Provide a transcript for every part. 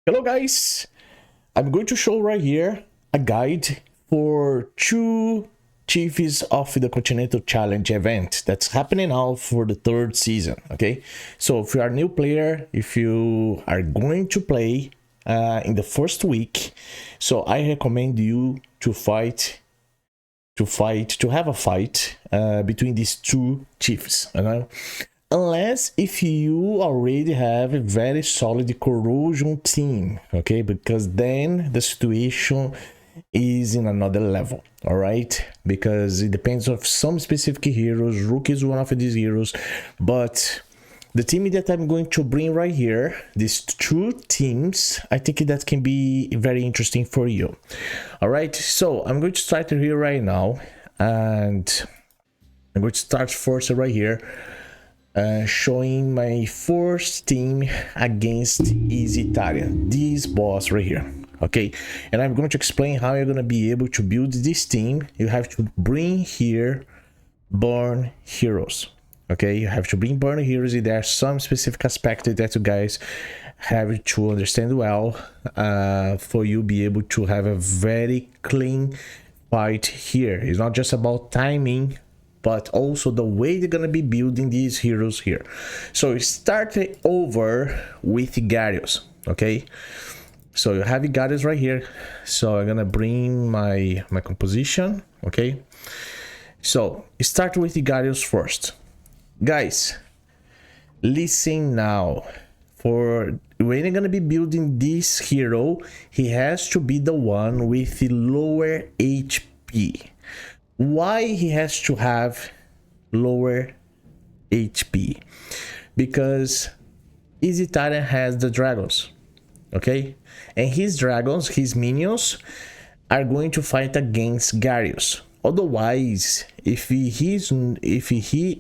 Hello guys, I'm going to show right here a guide for two chiefs of the Continental Challenge event that's happening now for the third season. Okay, so if you are a new player, if you are going to play in the first week, so I recommend you to have a fight between these two chiefs. You know? Unless if you already have a very solid corrosion team, okay, because then the situation is in another level. All right, because it depends on some specific heroes. Rook is one of these heroes, but the team that I'm going to bring right here, these two teams, I think that can be very interesting for you. All right, so I'm going to start here right now, and I'm going to start first right here, showing my first team against Isitarian, this boss right here. Okay, and I'm going to explain how you're going to be able to build this team. You have to bring here born heroes. Okay, you have to bring born heroes. There are some specific aspects that you guys have to understand well for you be able to have a very clean fight here. It's not just about timing, but also the way they're gonna be building these heroes here. So start over with Garius. Okay, so you have Garius right here. So I'm gonna bring my composition. Okay, so start with Garius first. Guys, listen now. For when you're gonna be building this hero, he has to be the one with the lower HP. Why he has to have lower HP? Because Isitarian has the dragons, okay, and his dragons, his minions, are going to fight against Garius. Otherwise, if he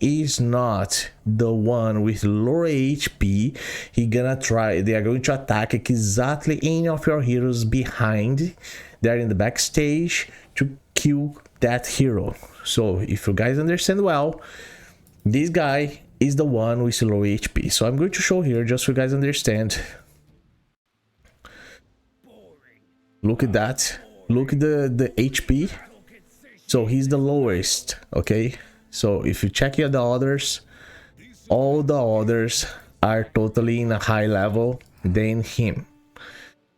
is not the one with lower HP, they are going to attack exactly any of your heroes behind. They're in the backstage to kill that hero. So if you guys understand well, this guy is the one with low HP. So I'm going to show here just so you guys understand. Look at that. Look at the HP. So he's the lowest. Okay, so if you check here the others, all the others are totally in a high level than him.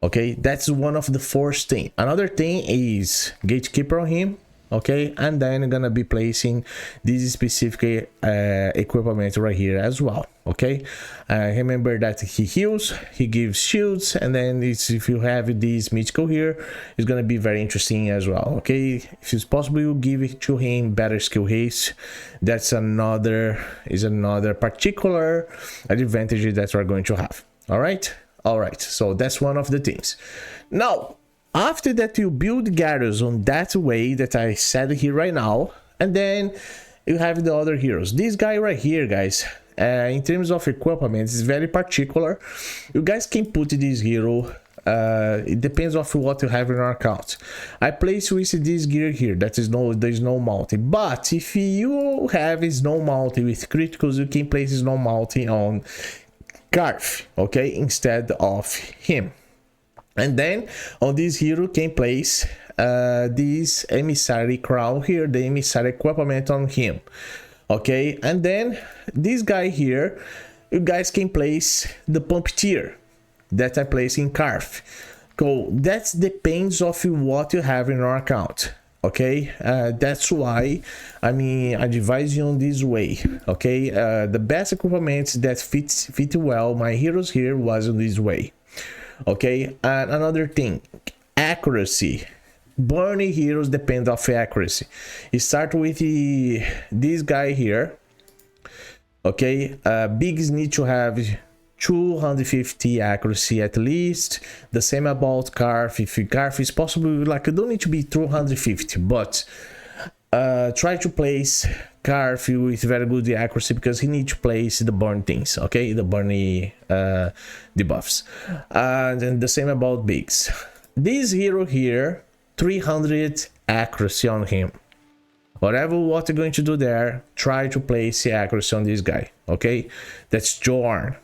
Okay, that's one of the first thing. Another thing is gatekeeper on him. Okay, and then I'm gonna be placing this specific equipment right here as well. Okay, remember that he heals, he gives shields, and then if you have this mythical here, it's gonna be very interesting as well. Okay, if it's possible, you give it to him better skill haste. That's another particular advantage that we're going to have. All right, so that's one of the things. Now, after that, you build Garius on that way that I said here right now, and then you have the other heroes. This guy right here, guys, in terms of equipment, is very particular. You guys can put this hero. It depends on what you have in your account. I place with this gear here. There's no mounting. But if you have a snow mounting with criticals, you can place a snow mounting on Karf, okay, instead of him. And then on this hero can place this emissary crown here, the emissary equipment on him. Okay, and then this guy here, you guys can place the pump tier that I place in Karf. So that depends of what you have in your account. Okay, that's why I advise you on this way. Okay, the best equipment that fit well my heroes here was on this way. Okay, and another thing, accuracy. Burning heroes depend on accuracy. You start with this guy here. Okay, bigs need to have 250 accuracy at least. The same about Karf. If Karf is possible, like, you don't need to be 250, but try to place Karf with very good accuracy, because he needs to place the burn things, okay, the burny debuffs. And then the same about bigs. This hero here, 300 accuracy on him. Whatever what you're going to do there, try to place the accuracy on this guy. Okay, that's Jorn.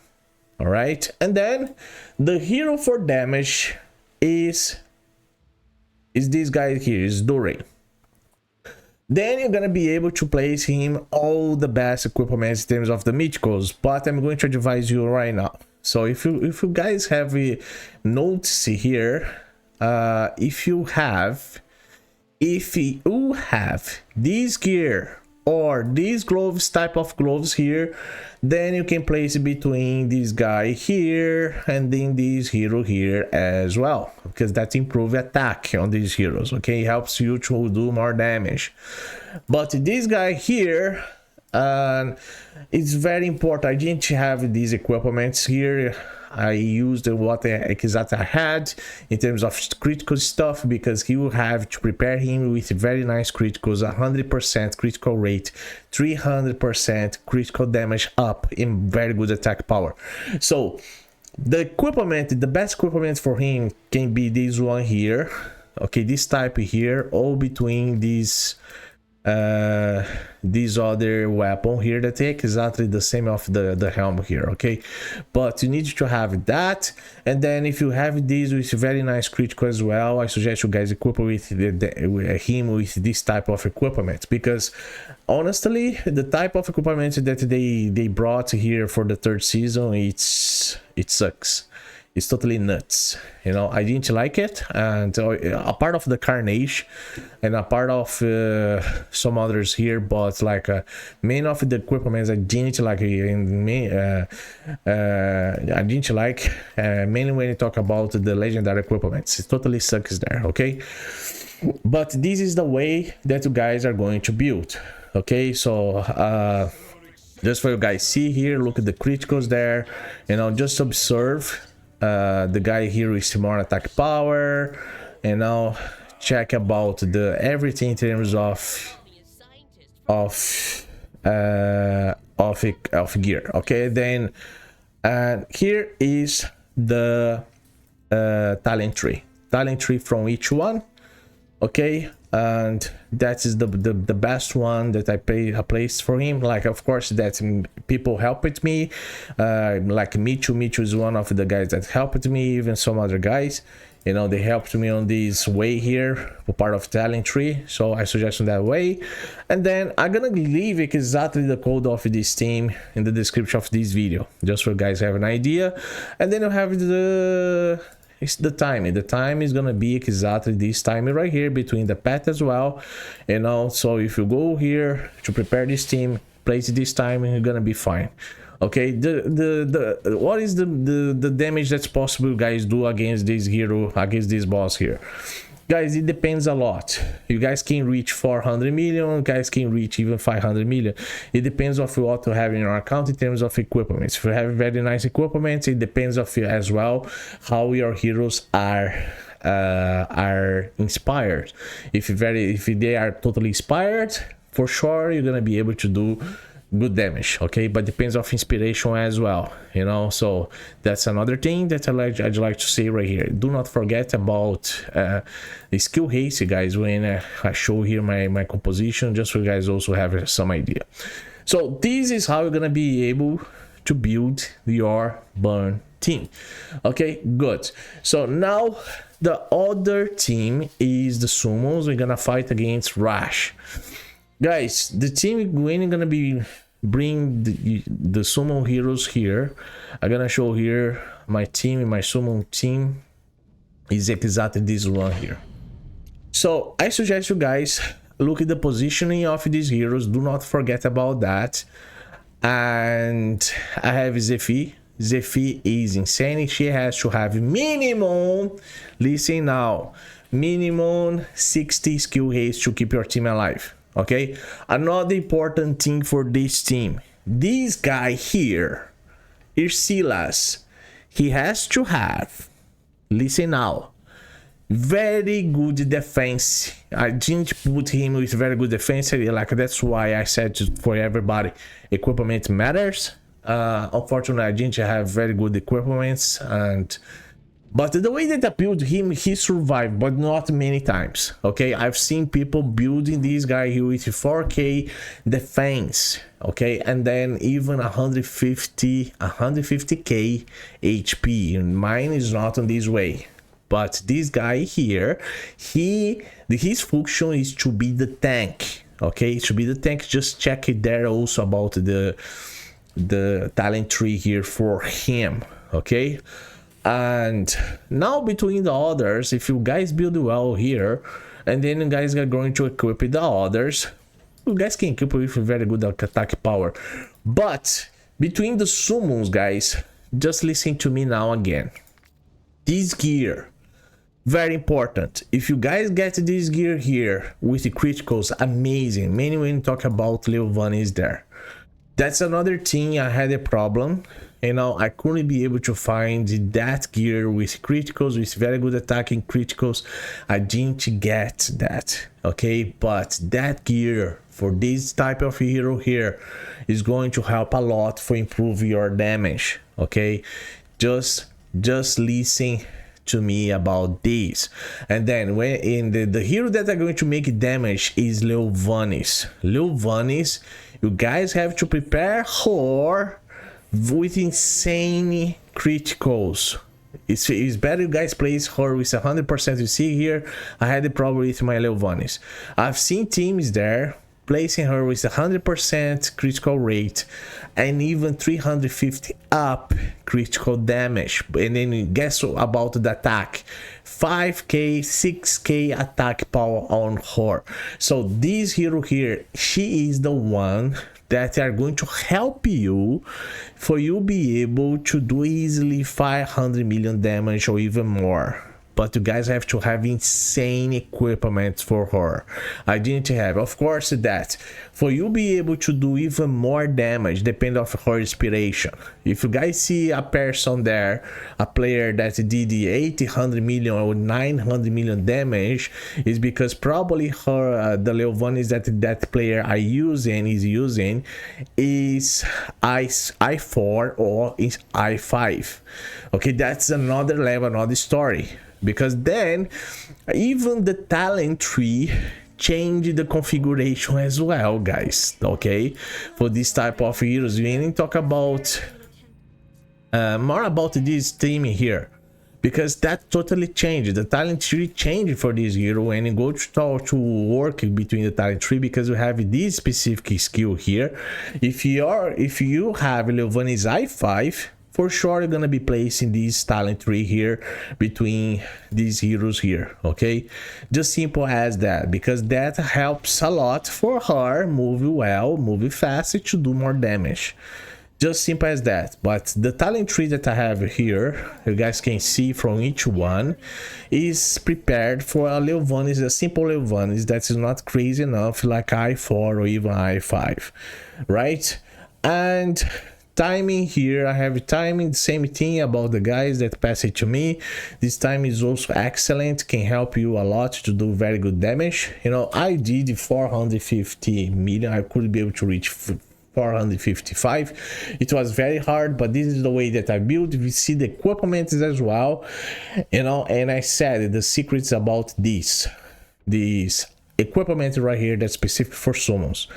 All right, and then the hero for damage is this guy here, is Dore. Then you're gonna be able to place him all the best equipment in terms of the mythicals, but I'm going to advise you right now. So if you guys have a notes here, if you have this gear or these gloves, type of gloves here, then you can place it between this guy here and then this hero here as well, because that improves attack on these heroes. Okay, it helps you to do more damage. But this guy here, it's very important. I didn't have these equipments here. I used what exactly I had in terms of critical stuff, because you have to prepare him with very nice criticals, 100% critical rate, 300% critical damage up, in very good attack power. So the equipment, the best equipment for him can be this one here. Okay, this type here, all between these this other weapon here that take exactly the same of the helm here. Okay, but you need to have that, and then if you have this with very nice critical as well, I suggest you guys equip with him with this type of equipment, because honestly the type of equipment that they brought here for the third season, it sucks. It's totally nuts, you know. I didn't like it, and a part of the Carnage and a part of some others here, but like main of the equipment I didn't like. I didn't like mainly when you talk about the legendary equipment. It totally sucks there. Okay, but this is the way that you guys are going to build. Okay, so just for you guys see here, look at the criticals there, you know, just observe. The guy here is more attack power, and now check about the everything in terms of gear. Okay, then here is the talent tree from each one. Okay, and that is the best one that I placed for him. Like, of course, that people helped me, like Michu is one of the guys that helped me, even some other guys, you know, they helped me on this way here for part of talent tree, so I suggest that way. And then I'm gonna leave exactly the code of this team in the description of this video, just for you guys have an idea. And then you have the timing. The time is gonna be exactly this timing right here between the path as well, you know. So if you go here to prepare this team, place this time, and you're gonna be fine. Okay, what is the damage that's possible you guys do against this hero, against this boss here? Guys, it depends a lot. You guys can reach 400 million, you guys can reach even 500 million. It depends of what you have in your account in terms of equipment. If you have very nice equipment, it depends of you as well how your heroes are inspired. If they are totally inspired, for sure you're gonna be able to do good damage. Okay, but depends of inspiration as well, you know. So that's another thing that I'd like to say right here. Do not forget about the skill haste, guys, when I show here my composition, just so you guys also have some idea. So this is how you're gonna be able to build your burn team. Okay, good. So now the other team is the summons. We're gonna fight against Rhash. Guys, the team when gonna be bring the summon heroes here. I'm gonna show here my team. My summon team is exactly this one here. So I suggest you guys look at the positioning of these heroes. Do not forget about that. And I have Zephy. Zephy is insane. She has to have minimum, listen now, minimum 60 skill haste to keep your team alive. Okay, another important thing for this team, this guy here, Irsilas, he has to have, listen now, very good defense. I didn't put him with very good defense, like that's why I said for everybody, equipment matters. Unfortunately, I didn't have very good equipments, But the way that I built him, he survived, but not many times. Okay, I've seen people building this guy here with 4k defense, okay, and then even 150k HP. And mine is not on this way. But this guy here, his function is to be the tank. Okay, to be the tank. Just check it there also about the talent tree here for him. Okay. And now between the others, if you guys build well here, and then you guys are going to equip the others, you guys can equip with very good attack power. But between the summons, guys, just listen to me now again. This gear, very important. If you guys get this gear here with the criticals, amazing. Many when talk about Leovan is there. That's another thing I had a problem. You know, I couldn't be able to find that gear with criticals, with very good attacking criticals. I didn't get that, okay? But that gear for this type of hero here is going to help a lot for improve your damage, okay? Just listen to me about this. And then when in the hero that are going to make damage is Leovanis. Leovanis, you guys have to prepare her with insane criticals. It's better you guys place her with 100%. You see here, I had a problem with my Leovanis. I've seen teams there placing her with 100% critical rate and even 350 up critical damage. And then guess about the attack, 5k 6k attack power on her. So this hero here, she is the one that are going to help you for you be able to do easily 500 million damage or even more. But you guys have to have insane equipment for her. I didn't have, of course, that for you be able to do even more damage depend of her inspiration. If you guys see a person there, a player that did 800 million or 900 million damage, is because probably her the Leovanis that player is using is I4 or is I5. Okay, that's another level, another story. Because then even the talent tree change the configuration as well, guys, okay, for this type of heroes. We need to talk about more about this team here, because that totally changed. The talent tree changed for this hero, and you go to work between the talent tree because you have this specific skill here. If you have Leovanis I5, for sure you're gonna be placing this talent tree here between these heroes here, okay? Just simple as that, because that helps a lot for her move well, move fast to do more damage. Just simple as that. But the talent tree that I have here, you guys can see from each one, is prepared for a Leovanis, a simple Leovanis that is not crazy enough like I4 or even I5, right? And timing here, I have timing, the same thing about the guys that pass it to me. This time is also excellent, can help you a lot to do very good damage. You know, I did 450 million, I could be able to reach 455. It was very hard, but this is the way that I built. We see the equipment as well, you know, and I said the secrets about this equipment right here that's specific for summons.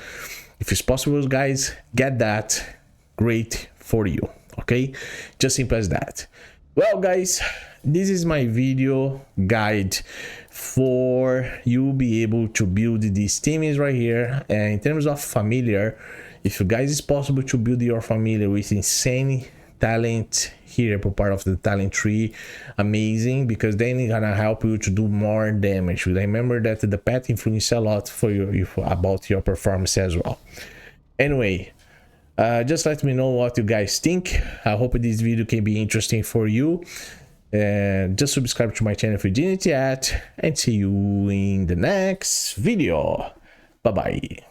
If it's possible, guys, get that. Great for you, okay? Just simple as that. Well, guys, this is my video guide for you be able to build these teams right here. And in terms of familiar, if you guys is possible to build your familiar with insane talent here for part of the talent tree, amazing, because then it's gonna help you to do more damage. Remember that the pet influences a lot for you about your performance as well. Anyway, just let me know what you guys think. I hope this video can be interesting for you. And just subscribe to my channel if you didn't yet. And see you in the next video. Bye bye.